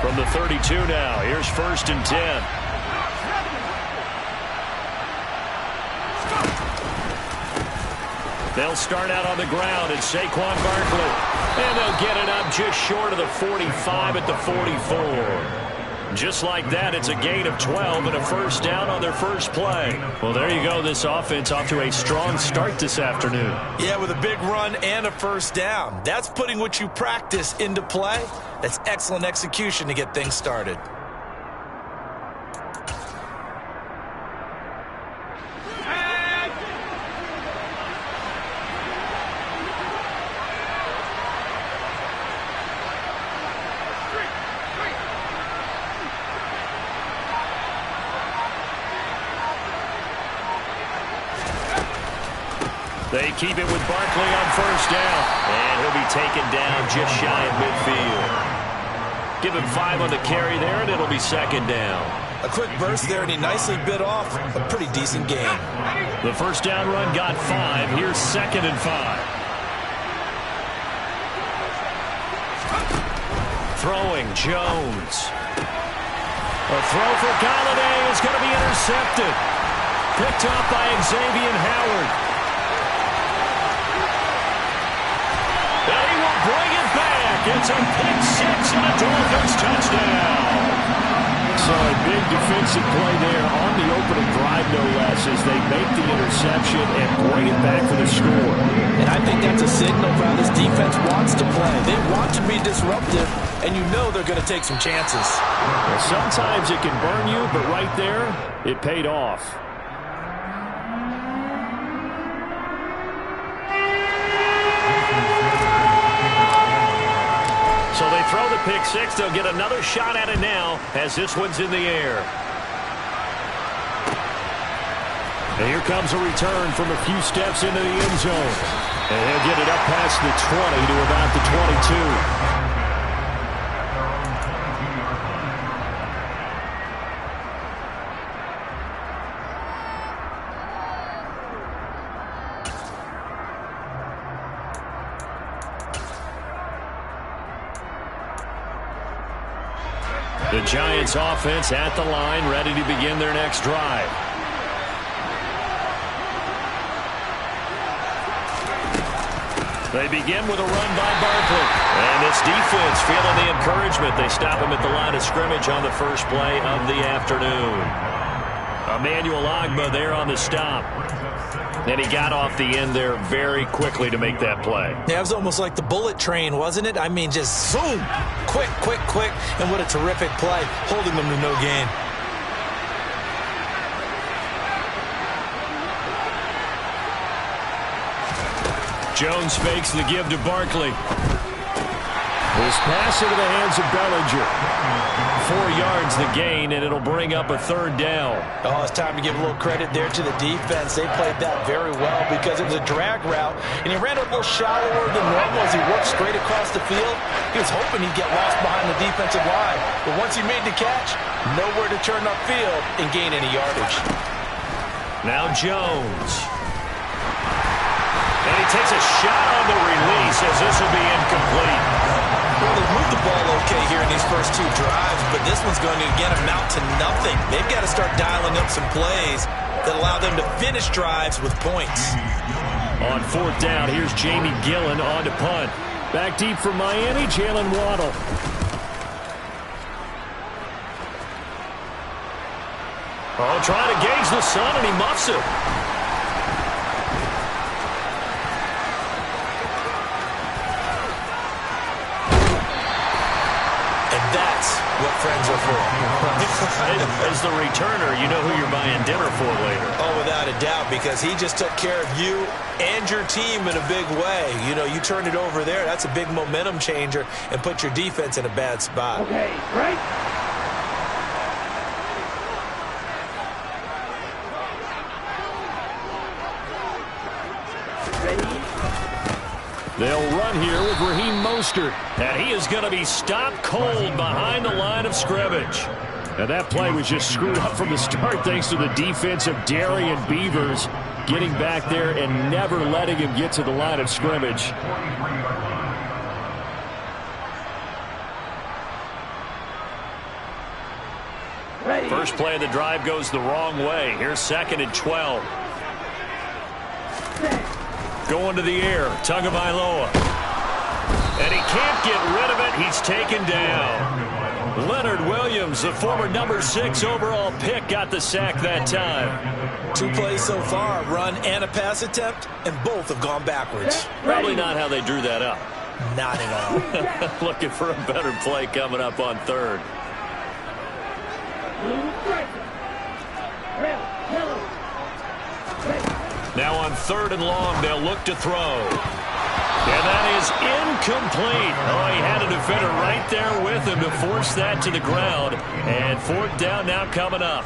From the 32 now, here's 1st and 10. They'll start out on the ground at Saquon Barkley. And they'll get it up just short of the 45 at the 44. Just like that, it's a gain of 12 and a 1st down on their first play. Well, there you go. This offense off to a strong start this afternoon. Yeah, with a big run and a 1st down. That's putting what you practice into play. That's excellent execution to get things started. They keep it with Barkley on 1st down. And he'll be taken down just shy of midfield. Give him 5 on the carry there, and it'll be 2nd down. A quick burst there, and he nicely bit off a pretty decent gain. The 1st down run got 5. Here's 2nd and 5. Throwing, Jones. A throw for Galladay is going to be intercepted. Picked up by Xavier Howard. Bring it back. It's a pick 6 and a Dolphins touchdown. So a big defensive play there on the opening drive, no less, as they make the interception and bring it back for the score. And I think that's a signal for how this defense wants to play. They want to be disruptive, and you know they're going to take some chances. Well, sometimes it can burn you, but right there, it paid off. So they throw the pick 6. They'll get another shot at it now as this one's in the air. And here comes a return from a few steps into the end zone. And he'll get it up past the 20 to about the 22. The Giants offense at the line, ready to begin their next drive. They begin with a run by Barkley. And this defense feeling the encouragement. They stop him at the line of scrimmage on the first play of the afternoon. Emmanuel Ogbah there on the stop. And he got off the end there very quickly to make that play. Yeah, it was almost like the bullet train, wasn't it? I mean, just zoom. Quick, quick, quick. And what a terrific play, holding them to no gain. Jones fakes the give to Barkley. This pass into the hands of Bellinger. 4 yards the gain, and it'll bring up a 3rd down. Oh, it's time to give a little credit there to the defense. They played that very well because it was a drag route, and he ran a little shallower than normal as he worked straight across the field. He was hoping he'd get lost behind the defensive line, but once he made the catch, nowhere to turn upfield and gain any yardage. Now Jones. And he takes a shot on the release as this will be incomplete. Well, they've moved the ball okay here in these first 2 drives, but this one's going to, again, amount to nothing. They've got to start dialing up some plays that allow them to finish drives with points. On 4th down, here's Jamie Gillen on to punt. Back deep for Miami, Jalen Waddle. Oh, trying to gauge the sun, and he muffs it. What friends are for. As the returner, you know who you're buying dinner for later. Oh, without a doubt, because he just took care of you and your team in a big way. You know, you turned it over there. That's a big momentum changer and put your defense in a bad spot. Okay, right? They'll run here with Raheem Mostert. And he is going to be stopped cold behind the line of scrimmage. And that play was just screwed up from the start thanks to the defense of Darian Beavers getting back there and never letting him get to the line of scrimmage. First play of the drive goes the wrong way. Here's 2nd and 12. Going to the air, Tagovailoa. And he can't get rid of it. He's taken down. Leonard Williams, the former number 6 overall pick, got the sack that time. 2 plays so far, a run and a pass attempt, and both have gone backwards. Probably not how they drew that up. Not at all. Looking for a better play coming up on 3rd. Now on 3rd and long, they'll look to throw. And that is incomplete. Oh, he had a defender right there with him to force that to the ground. And 4th down now coming up.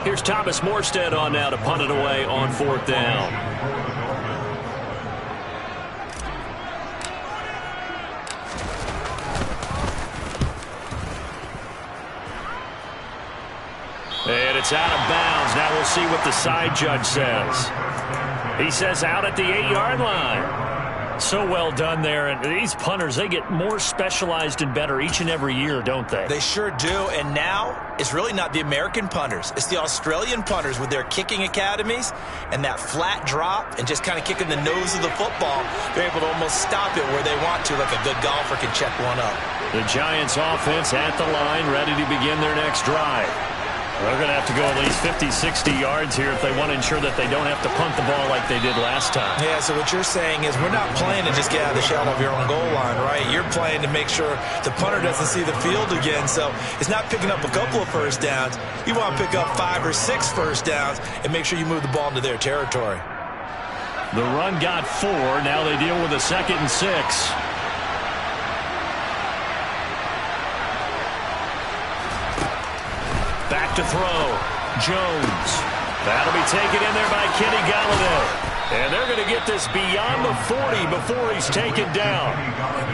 Here's Thomas Morstead on now to punt it away on 4th down. And it's out of bounds. Now we'll see what the side judge says. He says out at the 8-yard line. So well done there. And these punters, they get more specialized and better each and every year, don't they? They sure do. And now it's really not the American punters. It's the Australian punters with their kicking academies and that flat drop and just kind of kicking the nose of the football. They're able to almost stop it where they want to, like a good golfer can check one up. The Giants offense at the line, ready to begin their next drive. They're going to have to go at least 50, 60 yards here if they want to ensure that they don't have to punt the ball like they did last time. Yeah, so what you're saying is we're not playing to just get out of the shell of your own goal line, right? You're playing to make sure the punter doesn't see the field again. So it's not picking up a couple of first downs. You want to pick up 5 or 6 first downs and make sure you move the ball into their territory. The run got 4. Now they deal with a 2nd and 6. Back to throw. Jones. That'll be taken in there by Kenny Golladay. And they're going to get this beyond the 40 before he's taken down.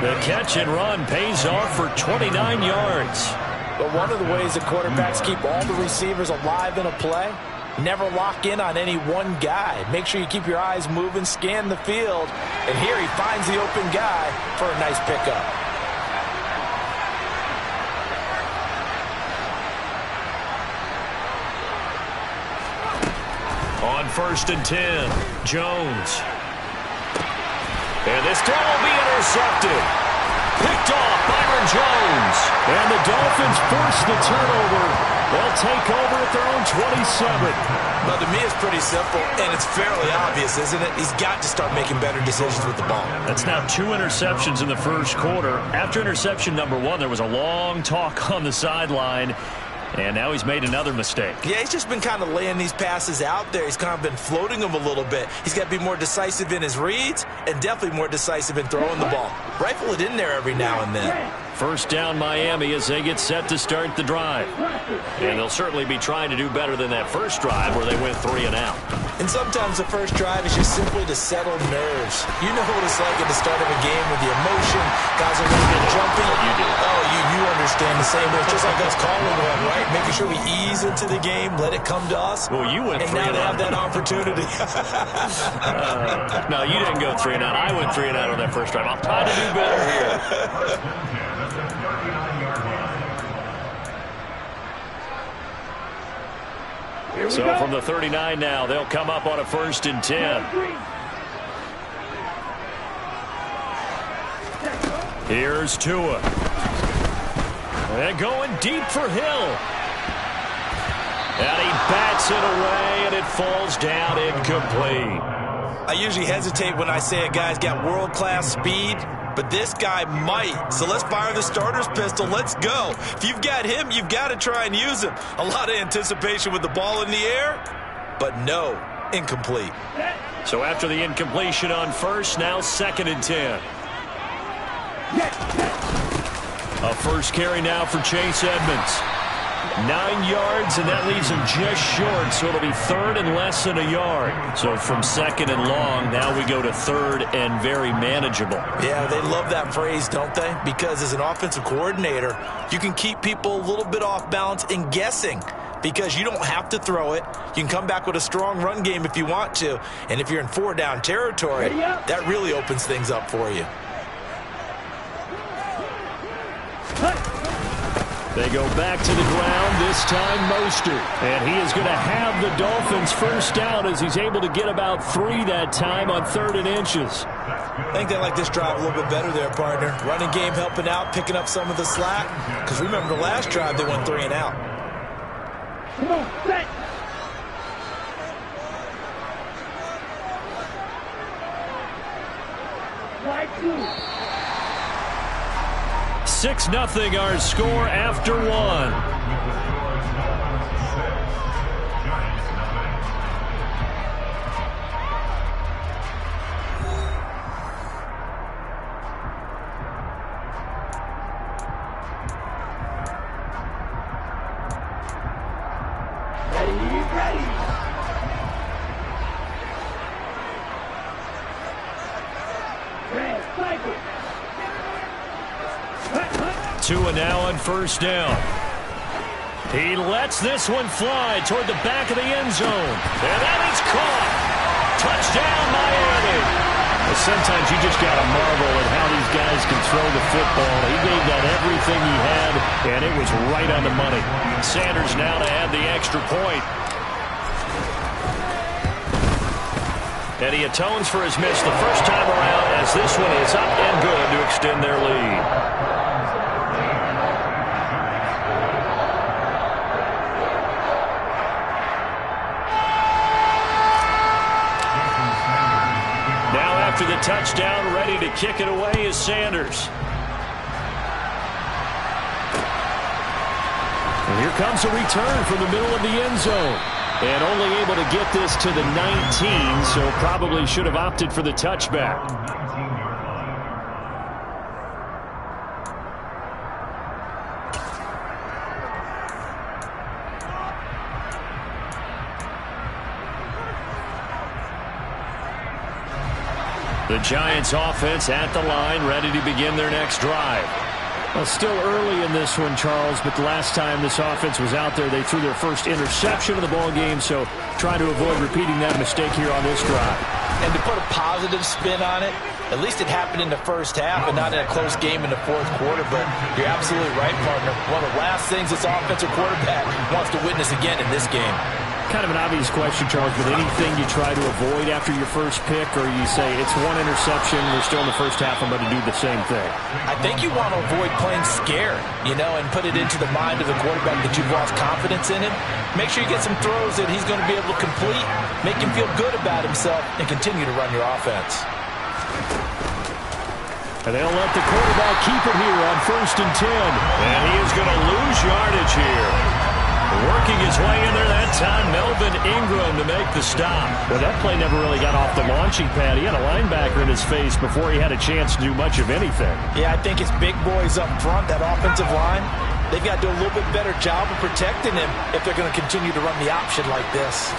The catch and run pays off for 29 yards. But one of the ways that quarterbacks keep all the receivers alive in a play, never lock in on any one guy. Make sure you keep your eyes moving, scan the field. And here he finds the open guy for a nice pickup. On 1st and 10, Jones. And this throw will be intercepted. Picked off Byron Jones. And the Dolphins force the turnover. They'll take over at their own 27. Well, to me, it's pretty simple, and it's fairly obvious, isn't it? He's got to start making better decisions with the ball. That's now 2 interceptions in the first quarter. After interception number 1, there was a long talk on the sideline. And now he's made another mistake. Yeah, he's just been kind of laying these passes out there. He's kind of been floating them a little bit. He's got to be more decisive in his reads and definitely more decisive in throwing the ball. Rifle it in there every now and then. First down Miami as they get set to start the drive. And they'll certainly be trying to do better than that first drive where they went 3 and out. And sometimes the first drive is just simply to settle nerves. You know what it's like at the start of a game with the emotion. Guys are going to get jumpy. You do. Oh, you understand the same way. It's just like us calling one, right? Making sure we ease into the game, let it come to us. Well, you went 3 and out. And now they have that opportunity. No, you didn't go 3 and out. I went 3 and out on that first drive. I'll try to do better here. So from the 39 now, they'll come up on a 1st and 10. Here's Tua. And going deep for Hill. And he bats it away, and it falls down incomplete. I usually hesitate when I say a guy's got world-class speed, but this guy might. So let's fire the starter's pistol. Let's go. If you've got him, you've got to try and use him. A lot of anticipation with the ball in the air, but no, incomplete. So after the incompletion on 1st, now 2nd and 10. A first carry now for Chase Edmonds. 9 yards, and that leaves him just short, so it'll be 3rd and less than a yard. So from 2nd and long, now we go to 3rd and very manageable. Yeah, they love that phrase, don't they? Because as an offensive coordinator, you can keep people a little bit off balance and guessing because you don't have to throw it. You can come back with a strong run game if you want to, and if you're in 4-down territory, that really opens things up for you. They go back to the ground, this time Mostert. And he is going to have the Dolphins first down as he's able to get about 3 that time on 3rd and inches. I think they like this drive a little bit better there, partner. Running game helping out, picking up some of the slack. Because remember the last drive, they went 3 and out. Come on, set. Right 6-0 our score after 1. Tua now on first down. He lets this one fly toward the back of the end zone. And that is caught. Touchdown, Miami. Well, sometimes you just got to marvel at how these guys can throw the football. He gave that everything he had, and it was right on the money. Sanders now to add the extra point. And he atones for his miss the first time around as this one is up and good to extend their lead. After the touchdown, ready to kick it away is Sanders. And here comes a return from the middle of the end zone. And only able to get this to the 19, so probably should have opted for the touchback. The Giants offense at the line, ready to begin their next drive. Well, still early in this one, Charles, but the last time this offense was out there, they threw their first interception of the ball game, so trying to avoid repeating that mistake here on this drive. And to put a positive spin on it, at least it happened in the first half and not in a close game in the fourth quarter, but you're absolutely right, partner. One of the last things this offensive quarterback wants to witness again in this game. Kind of an obvious question, Charles, but anything you try to avoid after your first pick, or you say it's one interception, we're still in the first half, I'm going to do the same thing? I think you want to avoid playing scared, and put it into the mind of the quarterback that you've lost confidence in him. Make sure you get some throws that he's going to be able to complete, make him feel good about himself, and continue to run your offense. And they'll let the quarterback keep it here on 1st and 10. And he is going to lose yardage here. Working his way in there that time, Melvin Ingram to make the stop. Well, that play never really got off the launching pad. He had a linebacker in his face before he had a chance to do much of anything. Yeah, I think his big boys up front, that offensive line, they've got to do a little bit better job of protecting him if they're going to continue to run the option like this.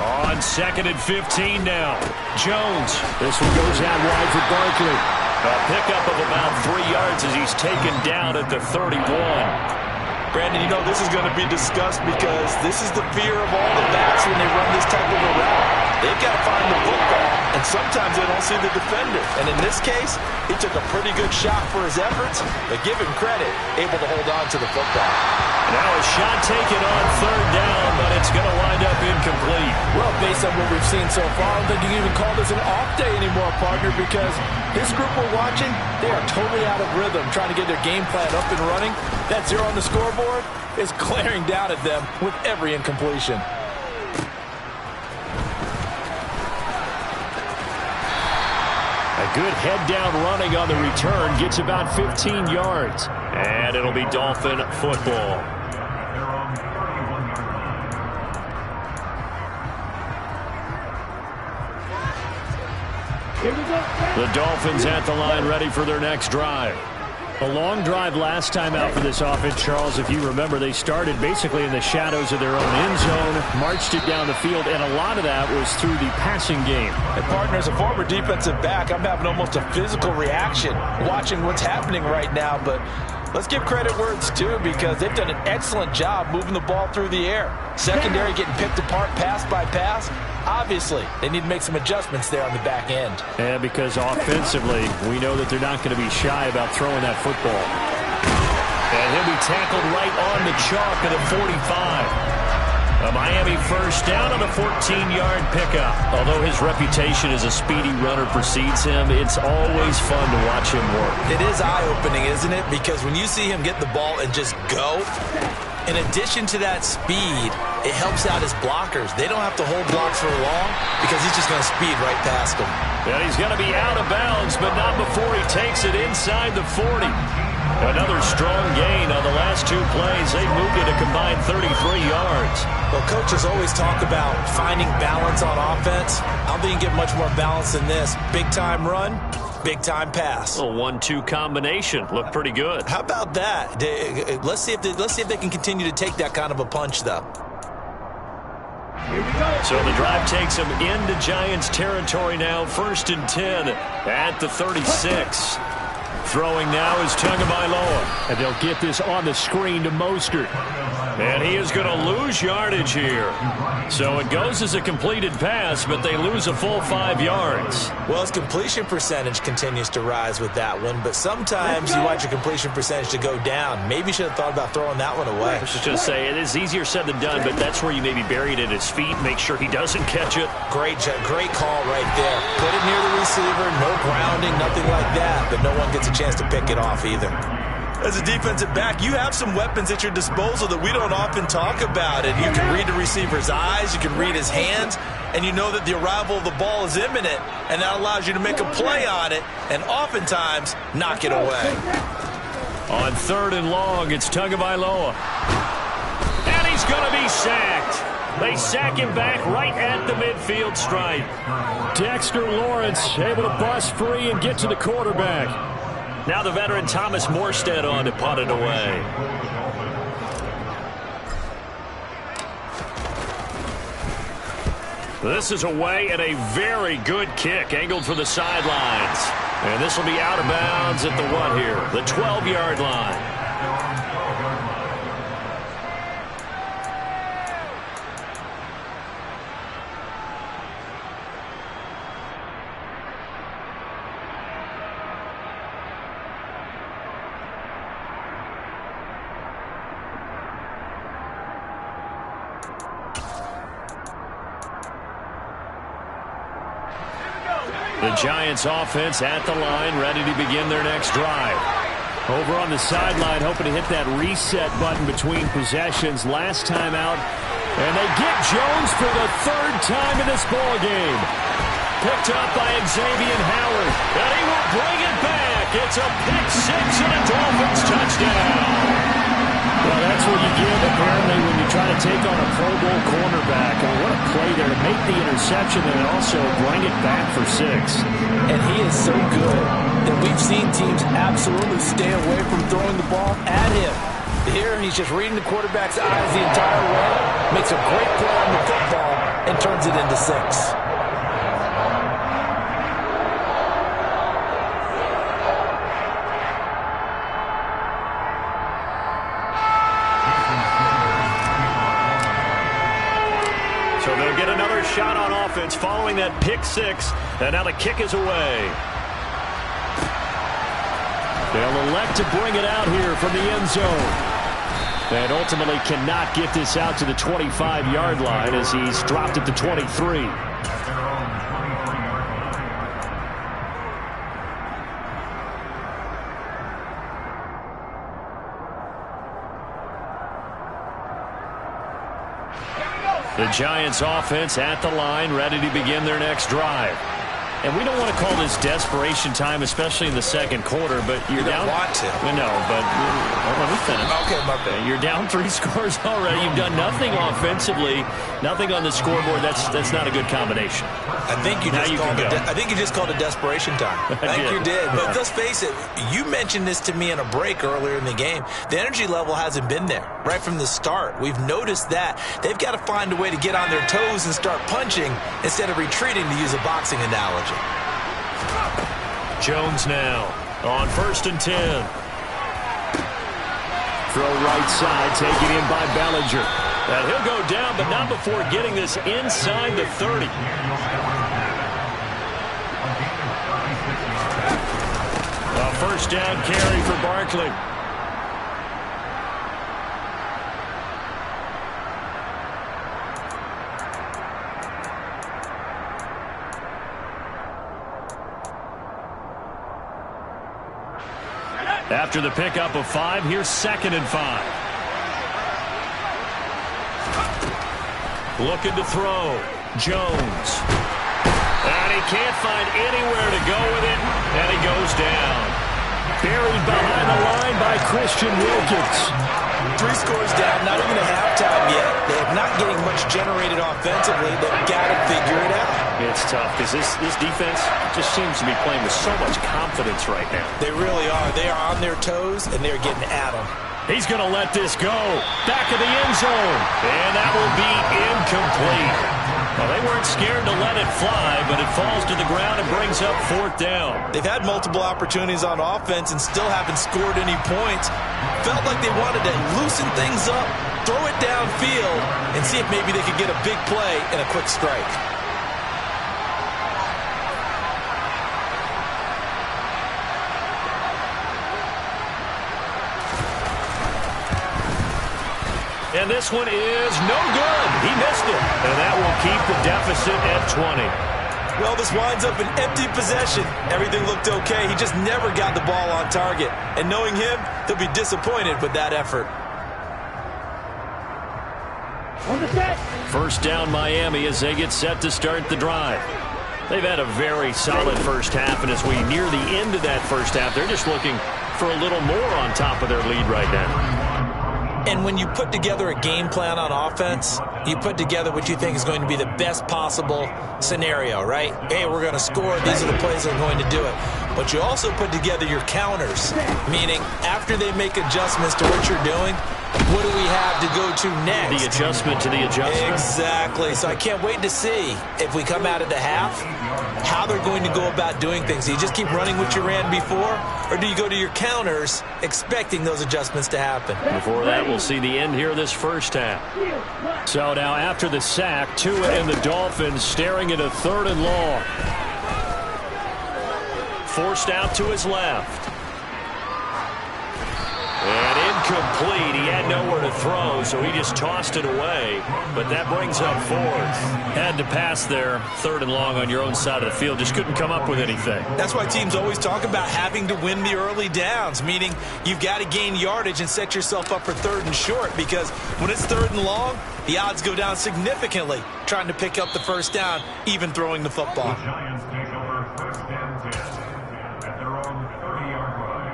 On 2nd and 15 now. Jones. This one goes out wide for Barkley. A pickup of about 3 yards as he's taken down at the 31. Brandon, this is going to be discussed because this is the fear of all the backs when they run this type of a route. They've got to find the football, and sometimes they don't see the defender. And in this case, he took a pretty good shot for his efforts, but give him credit, able to hold on to the football. Now a shot taken on 3rd down, but it's going to wind up incomplete. Well, based on what we've seen so far, I don't think you can even call this an off day anymore, partner, because this group we're watching, they are totally out of rhythm, trying to get their game plan up and running. That 0 on the scoreboard is glaring down at them with every incompletion. A good head-down running on the return gets about 15 yards. And it'll be Dolphin football. Here we go. The Dolphins at the line ready for their next drive. A long drive last time out for this offense, Charles. If you remember, they started basically in the shadows of their own end zone, marched it down the field, and a lot of that was through the passing game. And partner, as a former defensive back, I'm having almost a physical reaction watching what's happening right now, but let's give credit where it's due because they've done an excellent job moving the ball through the air. Secondary getting picked apart pass by pass. Obviously, they need to make some adjustments there on the back end. Yeah, because offensively, we know that they're not going to be shy about throwing that football. And he'll be tackled right on the chalk at the 45. A Miami first down on a 14-yard pickup. Although his reputation as a speedy runner precedes him, it's always fun to watch him work. It is eye-opening, isn't it? Because when you see him get the ball and just go, in addition to that speed, it helps out his blockers. They don't have to hold blocks for long because he's just going to speed right past them. And he's going to be out of bounds, but not before he takes it inside the 40. Another strong gain on the last two plays. They moved it a combined 33 yards. Well, coaches always talk about finding balance on offense. I don't think you can get much more balance than this. Big-time run, big-time pass. A 1-2 combination. Looked pretty good. How about that? Let's see if they can continue to take that kind of a punch, though. Here we go. So the drive takes them into Giants territory now. 1st and 10 at the 36. Throwing now is Tagovailoa. And they'll get this on the screen to Mostert. And he is going to lose yardage here. So it goes as a completed pass, but they lose a full 5 yards. Well, his completion percentage continues to rise with that one, but sometimes you want your completion percentage to go down. Maybe you should have thought about throwing that one away. I should just say, it is easier said than done, but that's where you maybe bury it at his feet, make sure he doesn't catch it. Great call right there. Put it near the receiver, no grounding, nothing like that, but no one gets a chance to pick it off either. As a defensive back, you have some weapons at your disposal that we don't often talk about. And you can read the receiver's eyes, you can read his hands, and you know that the arrival of the ball is imminent, and that allows you to make a play on it and oftentimes knock it away. On 3rd and long, it's Tagovailoa. And he's going to be sacked. They sack him back right at the midfield stripe. Dexter Lawrence able to bust free and get to the quarterback. Now the veteran Thomas Morstead on to punt it away. This is away and a very good kick angled for the sidelines. And this will be out of bounds at the what here? The 12-yard line. The Giants offense at the line, ready to begin their next drive. Over on the sideline, hoping to hit that reset button between possessions last time out. And they get Jones for the 3rd time in this ball game. Picked up by Xavier Howard. And he will bring it back. It's a pick 6 and a Dolphins touchdown. Well, that's what you get, apparently, when you try to take on a Pro Bowl cornerback. And what a play there to make the interception and also bring it back for 6. And he is so good that we've seen teams absolutely stay away from throwing the ball at him. Here, he's just reading the quarterback's eyes the entire way, makes a great play on the football, and turns it into 6. So they'll get another shot on offense following that pick 6. And now the kick is away. They'll elect to bring it out here from the end zone. And ultimately cannot get this out to the 25-yard line as he's dropped at the 23. The Giants offense at the line, ready to begin their next drive. And we don't want to call this desperation time, especially in the second quarter, but you're down. Want to. No, but let me finish. Okay, my bad. You're down 3 scores already. You've done nothing offensively, nothing on the scoreboard. That's not a good combination. I think you just called it desperation time. I think you did. But let's face it, you mentioned this to me in a break earlier in the game. The energy level hasn't been there right from the start. We've noticed that. They've got to find a way to get on their toes and start punching instead of retreating, to use a boxing analogy. Jones now on 1st and 10. Throw right side, taken in by Bellinger. And he'll go down, but not before getting this inside the 30. A 1st down carry for Barkley. After the pickup of 5, here's 2nd and 5. Looking to throw. Jones. And he can't find anywhere to go with it, and he goes down. Buried behind the line by Christian Wilkins. 3 scores down, not even a halftime yet. They're not getting much generated offensively. They've got to figure it out. It's tough because this defense just seems to be playing with so much confidence right now. They really are. They are on their toes, and they're getting at them. He's going to let this go. Back of the end zone. And that will be incomplete. Well, they weren't scared to let it fly, but it falls to the ground and brings up 4th down. They've had multiple opportunities on offense and still haven't scored any points. Felt like they wanted to loosen things up, throw it downfield, and see if maybe they could get a big play and a quick strike. And this one is no good. He missed it. And that will keep the deficit at 20. Well, this winds up an empty possession. Everything looked okay. He just never got the ball on target. And knowing him, he'll be disappointed with that effort. On the set. 1st down Miami as they get set to start the drive. They've had a very solid first half, and as we near the end of that first half, they're just looking for a little more on top of their lead right now. And when you put together a game plan on offense, you put together what you think is going to be the best possible scenario, right? Hey, we're going to score. These are the plays that are going to do it. But you also put together your counters, meaning after they make adjustments to what you're doing, what do we have to go to next? The adjustment to the adjustment. Exactly. So I can't wait to see if we come out of the half, how they're going to go about doing things. Do you just keep running what you ran before, or do you go to your counters expecting those adjustments to happen? Before that, we'll see the end here of this first half. So now after the sack, Tua and the Dolphins staring at a 3rd and long. Forced out to his left. And incomplete. He had nowhere to throw, so he just tossed it away. But that brings up 4th. Had to pass there, 3rd and long on your own side of the field. Just couldn't come up with anything. That's why teams always talk about having to win the early downs, meaning you've got to gain yardage and set yourself up for 3rd and short, because when it's 3rd and long, the odds go down significantly trying to pick up the 1st down, even throwing the football. The Giants take over 1st and 10 at their own 30-yard line.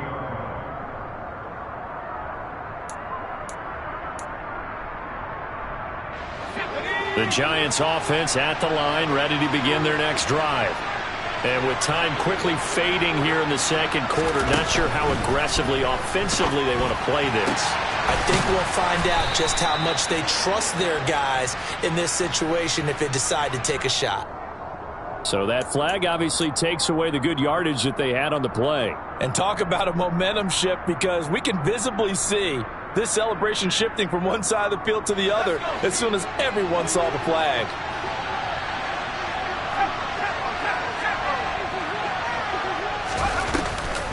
The Giants offense at the line, ready to begin their next drive. And with time quickly fading here in the 2nd quarter, not sure how aggressively, offensively they want to play this. I think we'll find out just how much they trust their guys in this situation if they decide to take a shot. So that flag obviously takes away the good yardage that they had on the play. And talk about a momentum shift, because we can visibly see this celebration shifting from one side of the field to the other as soon as everyone saw the flag.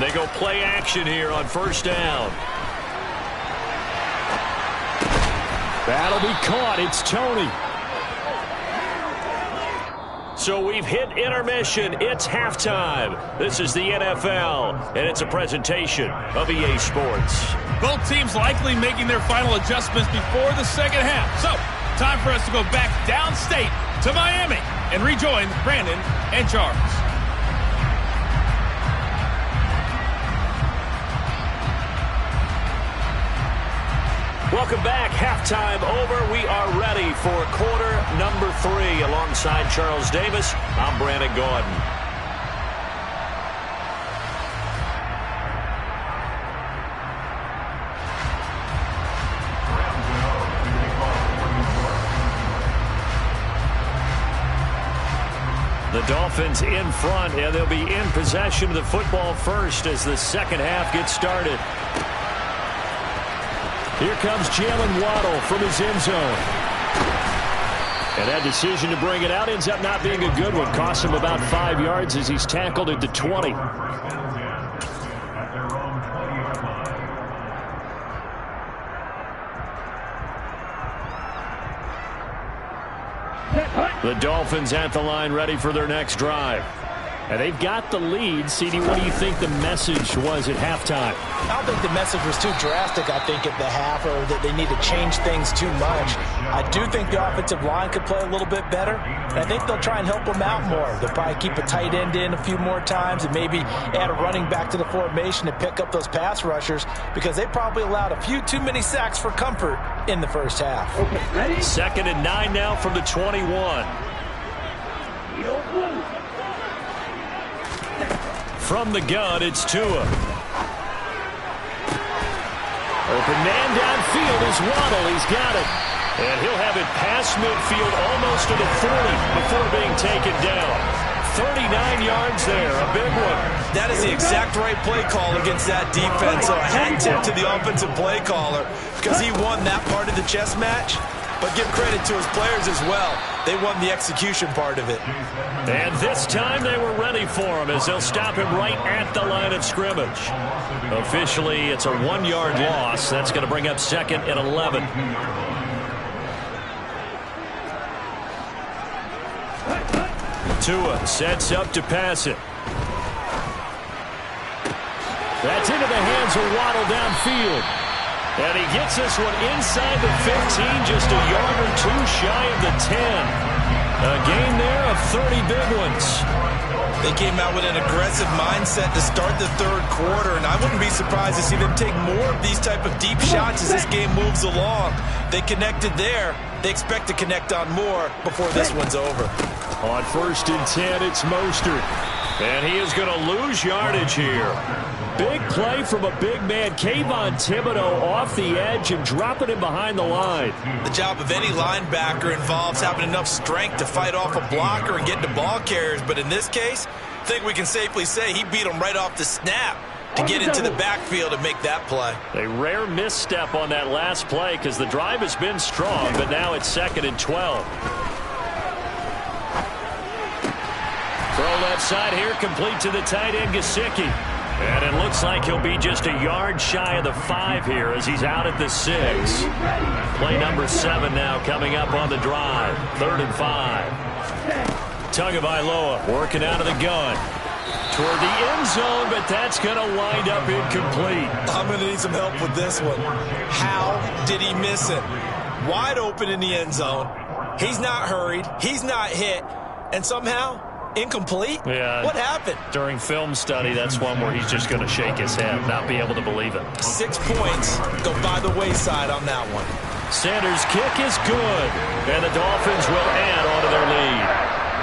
They go play action here on 1st down. That'll be caught. It's Tony. So we've hit intermission. It's halftime. This is the NFL, and it's a presentation of EA Sports. Both teams likely making their final adjustments before the 2nd half. So, time for us to go back downstate to Miami and rejoin Brandon and Charles. Welcome back. Halftime over. We are ready for quarter number 3. Alongside Charles Davis, I'm Brandon Gordon. The Dolphins in front, and they'll be in possession of the football first as the 2nd half gets started. Here comes Jalen Waddle from his end zone. And that decision to bring it out ends up not being a good one. Costs him about 5 yards as he's tackled at the 20. The Dolphins at the line ready for their next drive. And they've got the lead. CD, what do you think the message was at halftime? I don't think the message was too drastic, I think, at the half, or that they need to change things too much. I do think the offensive line could play a little bit better, and I think they'll try and help them out more. They'll probably keep a tight end in a few more times and maybe add a running back to the formation to pick up those pass rushers, because they probably allowed a few too many sacks for comfort in the first half. Okay, ready? 2nd and 9 now from the 21. From the gun, it's Tua. Open man downfield is Waddle. He's got it. And he'll have it past midfield almost to the 40 before being taken down. 39 yards there, a big one. That is the exact right play call against that defense. So a hat tip to the offensive play caller, because he won that part of the chess match. But give credit to his players as well. They won the execution part of it. And this time they were ready for him, as they'll stop him right at the line of scrimmage. Officially, it's a 1-yard loss. That's going to bring up 2nd and 11. Tua sets up to pass it. That's into the hands of Waddle downfield. And he gets this one inside the 15, just a yard or two shy of the 10. A gain there of 30 big ones. They came out with an aggressive mindset to start the third quarter, and I wouldn't be surprised to see them take more of these type of deep shots as this game moves along. They connected there. They expect to connect on more before this one's over. On 1st and 10, it's Mostert. And he is going to lose yardage here. Big play from a big man, Kayvon Thibodeau, off the edge and dropping him behind the line. The job of any linebacker involves having enough strength to fight off a blocker and get into ball carriers. But in this case, I think we can safely say he beat him right off the snap to get into the backfield and make that play. A rare misstep on that last play, because the drive has been strong, but now it's 2nd and 12. Throw left side here, complete to the tight end, Gesicki. And it looks like he'll be just a yard shy of the 5 here as he's out at the 6. Play number 7 now coming up on the drive. 3rd and 5. Tagovailoa working out of the gun. Toward the end zone, but that's going to wind up incomplete. I'm going to need some help with this one. How did he miss it? Wide open in the end zone. He's not hurried. He's not hit. And somehow, incomplete? Yeah. What happened? During film study, that's one where he's just going to shake his head, not be able to believe it. 6 points go by the wayside on that one. Sanders' kick is good, and the Dolphins will add on to their lead.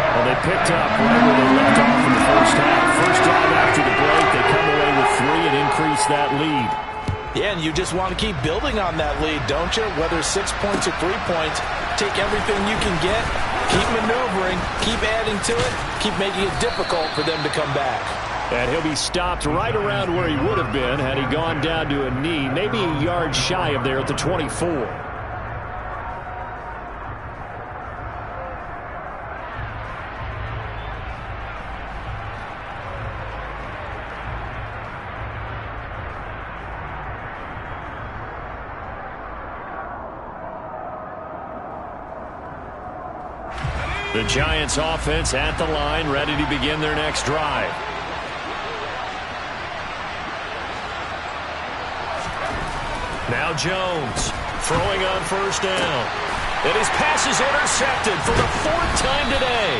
Well, they picked up right where they left off in the first half. First drive after the break, they come away with 3 and increase that lead. Yeah, and you just want to keep building on that lead, don't you? Whether 6 points or 3 points, take everything you can get, keep maneuvering, keep adding to it, keep making it difficult for them to come back. And he'll be stopped right around where he would have been had he gone down to a knee, maybe a yard shy of there at the 24. The Giants offense at the line, ready to begin their next drive. Now Jones throwing on first down. And his pass is intercepted for the 4th time today.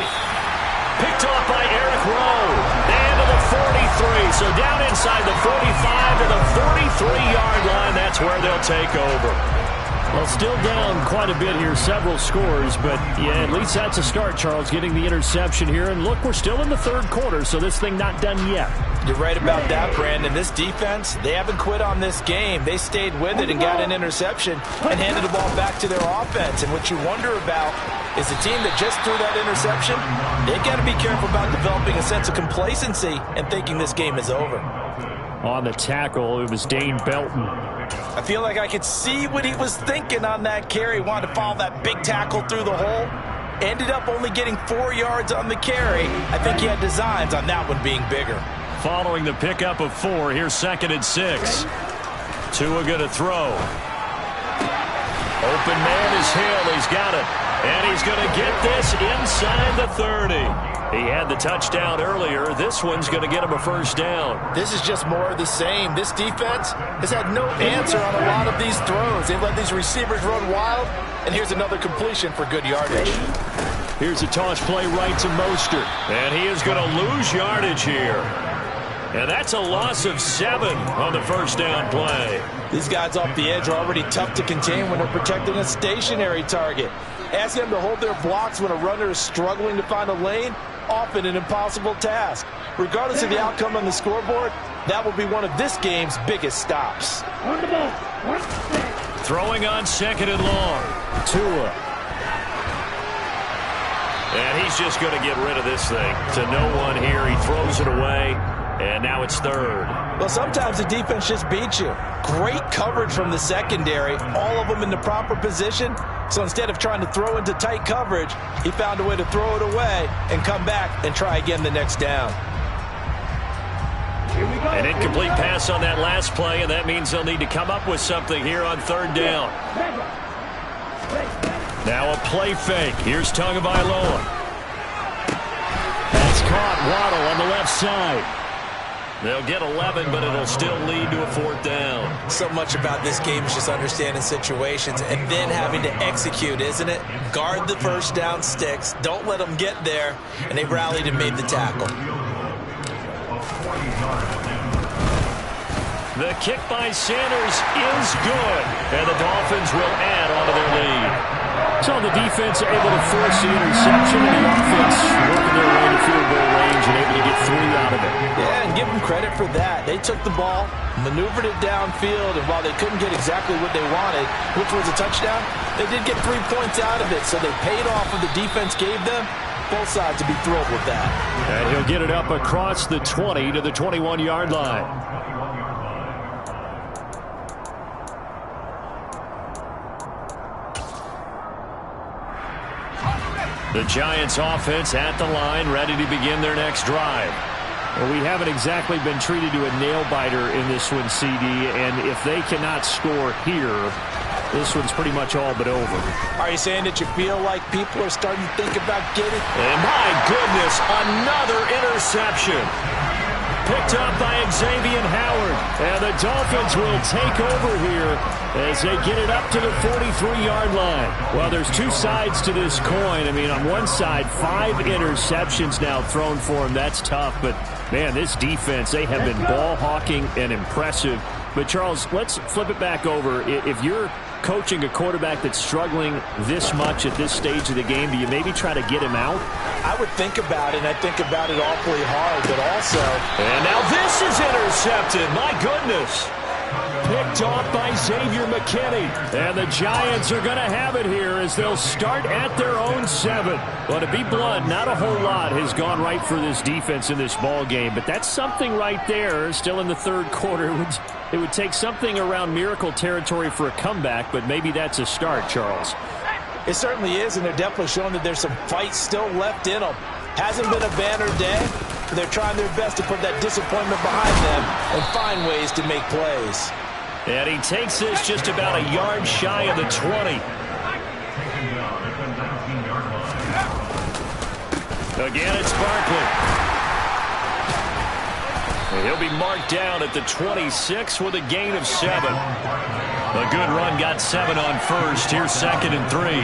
Picked off by Eric Rowe. And to the 43. So down inside the 45 to the 43-yard line. That's where they'll take over. Well, still down quite a bit here, several scores, but yeah, at least that's a start, Charles, getting the interception here. And look, we're still in the 3rd quarter, so this thing not done yet. You're right about that, Brandon. This defense, they haven't quit on this game. They stayed with it and got an interception and handed the ball back to their offense. And what you wonder about is the team that just threw that interception, they got to be careful about developing a sense of complacency and thinking this game is over. On the tackle, it was Dane Belton. I feel like I could see what he was thinking on that carry. He wanted to follow that big tackle through the hole. Ended up only getting 4 yards on the carry. I think he had designs on that one being bigger. Following the pickup of 4, here's 2nd and 6. Tua going to throw. Open man is Hill. He's got it. And he's going to get this inside the 30. He had the touchdown earlier. This one's going to get him a first down. This is just more of the same. This defense has had no answer on a lot of these throws. They've let these receivers run wild, and here's another completion for good yardage. Here's a toss play right to Mostert. And he is going to lose yardage here. And that's a loss of 7 on the first down play. These guys off the edge are already tough to contain when they're protecting a stationary target. Ask them to hold their blocks when a runner is struggling to find a lane, often an impossible task. Regardless of the outcome on the scoreboard, that will be one of this game's biggest stops. Throwing on second and long. Tua. And he's just going to get rid of this thing to no one here. He throws it away, and now it's third. Well, sometimes the defense just beats you. Great coverage from the secondary, all of them in the proper position. So instead of trying to throw into tight coverage, he found a way to throw it away and come back and try again the next down. An incomplete pass on that last play, and that means they'll need to come up with something here on third down. Now a play fake. Here's Tagovailoa. That's caught. Waddle on the left side. They'll get 11, but it'll still lead to a fourth down. So much about this game is just understanding situations and then having to execute, isn't it? Guard the first down sticks. Don't let them get there. And they rallied and made the tackle. The kick by Sanders is good. And the Dolphins will add on to their lead. So the defense able to force the interception, and the offense working their way to field goal range and able to get 3 out of it. Yeah, and give them credit for that. They took the ball, maneuvered it downfield, and while they couldn't get exactly what they wanted, which was a touchdown, they did get 3 points out of it, so they paid off what the defense gave them. Both sides would be thrilled with that. And he'll get it up across the 20 to the 21-yard line. The Giants offense at the line, ready to begin their next drive. Well, we haven't exactly been treated to a nail-biter in this one, CD, and if they cannot score here, this one's pretty much all but over. Are you saying that you feel like people are starting to think about getting? And my goodness, another interception. Picked up by Xavier Howard. And the Dolphins will take over here as they get it up to the 43-yard line. Well, there's 2 sides to this coin. I mean, on one side, 5 interceptions now thrown for him. That's tough. But, man, this defense, they have been ball hawking and impressive. But, Charles, let's flip it back over. If you're coaching a quarterback that's struggling this much at this stage of the game, do you maybe try to get him out? I would think about it, and I think about it awfully hard, but also... And now this is intercepted. My goodness. Picked off by Xavier McKinney. And the Giants are going to have it here as they'll start at their own 7. Well, to be blunt, not a whole lot has gone right for this defense in this ball game, but that's something right there. Still in the third quarter. It would take something around miracle territory for a comeback, but maybe that's a start, Charles. It certainly is, and they're definitely showing that there's some fight still left in them. Hasn't been a banner day, but they're trying their best to put that disappointment behind them and find ways to make plays. And he takes this just about a yard shy of the 20. Again, it's Barkley. And he'll be marked down at the 26 with a gain of 7. A good run got 7 on first. Here's 2nd and 3.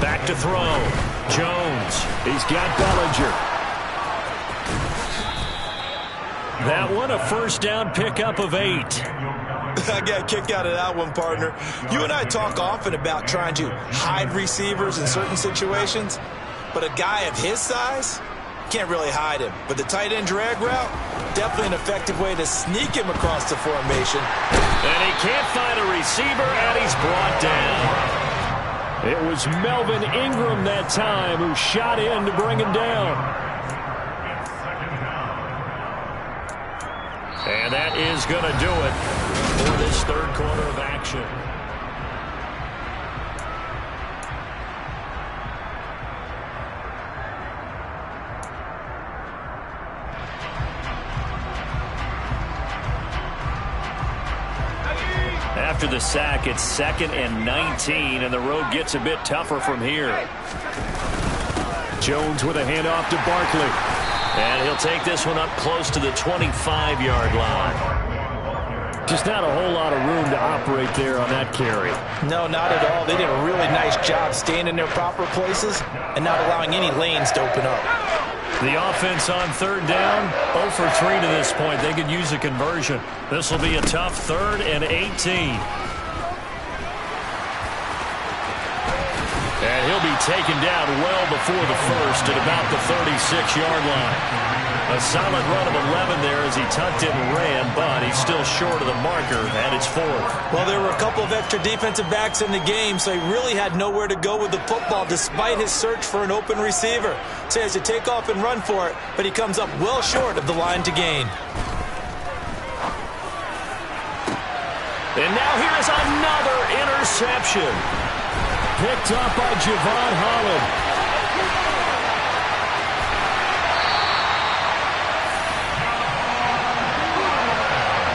Back to throw. Jones. He's got Bellinger. That one, a first down pickup of 8. I got a kick out of that one, partner. You and I talk often about trying to hide receivers in certain situations, but a guy of his size can't really hide him. But the tight end drag route, definitely an effective way to sneak him across the formation. And he can't find a receiver, and he's brought down. It was Melvin Ingram that time who shot in to bring him down. And that is going to do it for this third quarter of action. after the sack, it's 2nd and 19, and the road gets a bit tougher from here. Jones with a handoff to Barkley. And he'll take this one up close to the 25-yard line. Just not a whole lot of room to operate there on that carry. No, not at all. They did a really nice job staying in their proper places and not allowing any lanes to open up. The offense on 3rd down, 0 for 3 to this point. They could use a conversion. This will be a tough 3rd and 18. And he'll be taken down well before the first at about the 36-yard line. A solid run of 11 there as he tucked it and ran, but he's still short of the marker, and it's 4th. Well, there were a couple of extra defensive backs in the game, so he really had nowhere to go with the football despite his search for an open receiver. So he has to take off and run for it, but he comes up well short of the line to gain. And now here's another interception. Picked up by Javon Holland.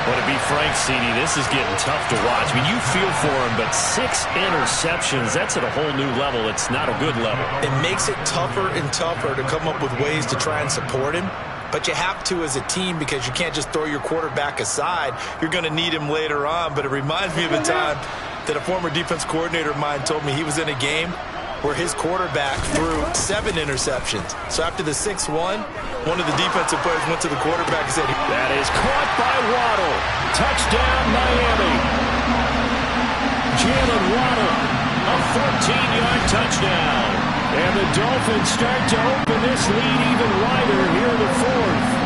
But to be frank, CD, this is getting tough to watch. I mean, you feel for him, but 6 interceptions, that's at a whole new level. It's not a good level. It makes it tougher and tougher to come up with ways to try and support him. But you have to as a team because you can't just throw your quarterback aside. You're going to need him later on. But it reminds me of a time that a former defense coordinator of mine told me he was in a game where his quarterback threw 7 interceptions. So after the 6th one of the defensive players went to the quarterback and said, that is caught by Waddle. Touchdown, Miami. Jalen Waddle, a 14-yard touchdown. And the Dolphins start to open this lead even wider here in the 4th.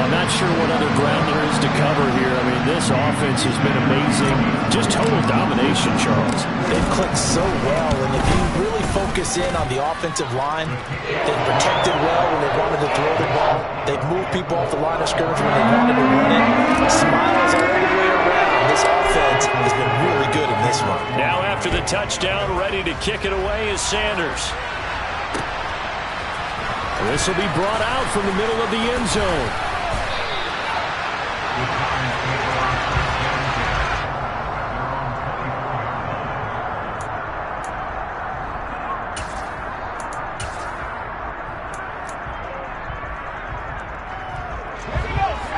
I'm not sure what other ground there is to cover here. I mean, this offense has been amazing. Just total domination, Charles. They've clicked so well, and if you really focus in on the offensive line, they've protected well when they wanted to throw the ball. They've moved people off the line of scrimmage when they wanted to run it. Smiles all the way around. This offense has been really good in this one. Now after the touchdown, ready to kick it away is Sanders. This will be brought out from the middle of the end zone.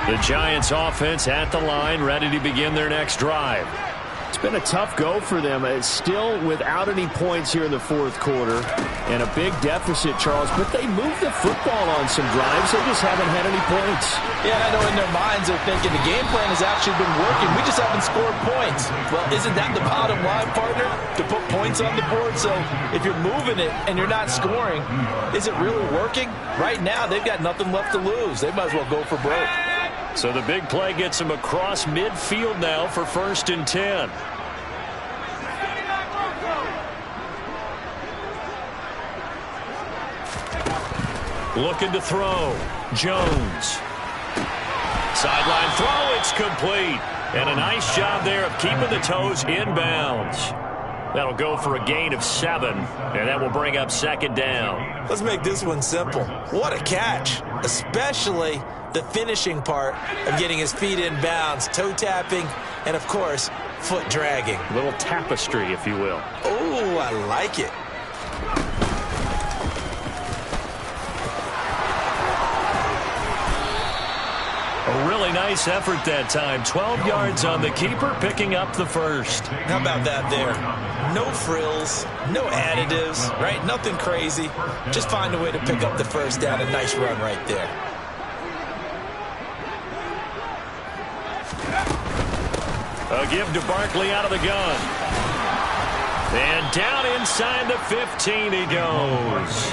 The Giants offense at the line, ready to begin their next drive. It's been a tough go for them. It's still without any points here in the 4th quarter and a big deficit, Charles, but they moved the football on some drives. They just haven't had any points. Yeah, I know in their minds they're thinking the game plan has actually been working. We just haven't scored points. Well, isn't that the bottom line, partner? To put points on the board. So if you're moving it and you're not scoring, is it really working? Right now, they've got nothing left to lose. They might as well go for broke. So the big play gets him across midfield now for 1st and 10. Looking to throw. Jones. Sideline throw. It's complete. And a nice job there of keeping the toes inbounds. That'll go for a gain of 7. And that will bring up 2nd down. Let's make this one simple. What a catch. Especially the finishing part of getting his feet in bounds, toe tapping, and of course, foot dragging. A little tapestry, if you will. Oh, I like it. A really nice effort that time. 12 yards on the keeper, picking up the 1st. How about that there? No frills, no additives, right? Nothing crazy. Just find a way to pick up the 1st down. A nice run right there. A give to Barkley out of the gun. And down inside the 15 he goes.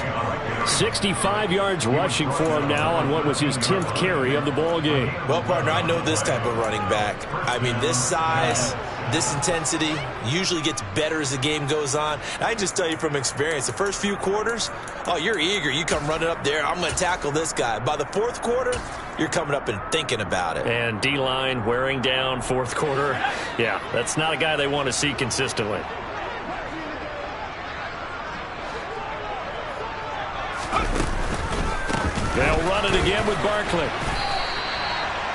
65 yards rushing for him now on what was his 10th carry of the ball game. Well, partner, I know this type of running back. I mean, this size, this intensity usually gets better as the game goes on. And I just tell you from experience, the first few quarters, oh, you're eager. You come running up there, I'm going to tackle this guy. By the 4th quarter, you're coming up and thinking about it. And D-line wearing down 4th quarter. Yeah, that's not a guy they want to see consistently. They'll run it again with Barkley.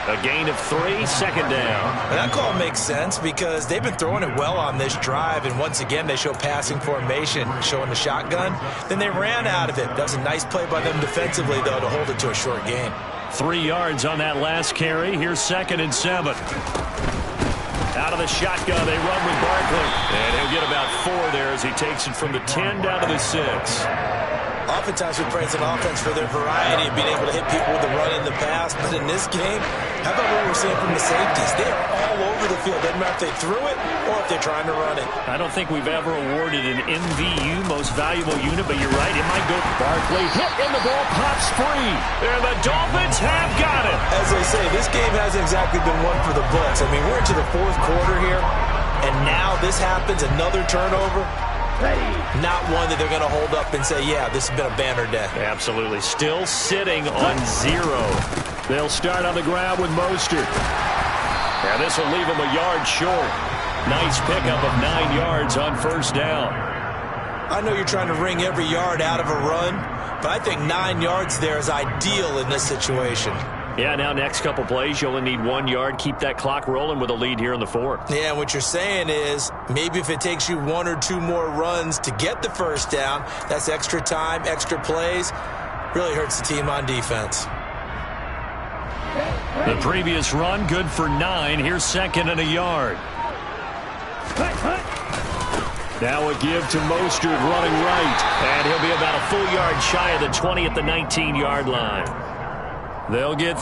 A gain of 3, second down. And that call makes sense because they've been throwing it well on this drive, and once again they show passing formation, showing the shotgun. Then they ran out of it. That was a nice play by them defensively, though, to hold it to a short gain. 3 yards on that last carry. Here's 2nd and 7. Out of the shotgun, they run with Barkley. And he'll get about 4 there as he takes it from the 10 down to the 6. Oftentimes we praise an offense for their variety of being able to hit people with the run in the pass. But in this game, how about what we're seeing from the safeties? They are all over the field. Doesn't matter if they threw it or if they're trying to run it. I don't think we've ever awarded an MVU, most valuable unit, but you're right. It might go Barkley. Hit and the ball pops free. And the Dolphins have got it. As they say, this game hasn't exactly been one for the books. I mean, we're into the 4th quarter here, and now this happens, another turnover. Not one that they're going to hold up and say, yeah, this has been a banner day. Absolutely. Still sitting on 0. They'll start on the ground with Mostert. And this will leave them a yard short. Nice pickup of 9 yards on 1st down. I know you're trying to wring every yard out of a run, but I think 9 yards there is ideal in this situation. Yeah, now next couple plays, you only need 1 yard. Keep that clock rolling with a lead here in the 4th. Yeah, what you're saying is maybe if it takes you 1 or 2 more runs to get the 1st down, that's extra time, extra plays. Really hurts the team on defense. The previous run, good for 9. Here's 2nd and a yard. Now a give to Mostert running right. And he'll be about a full yard shy of the 20 at the 19-yard line. They'll get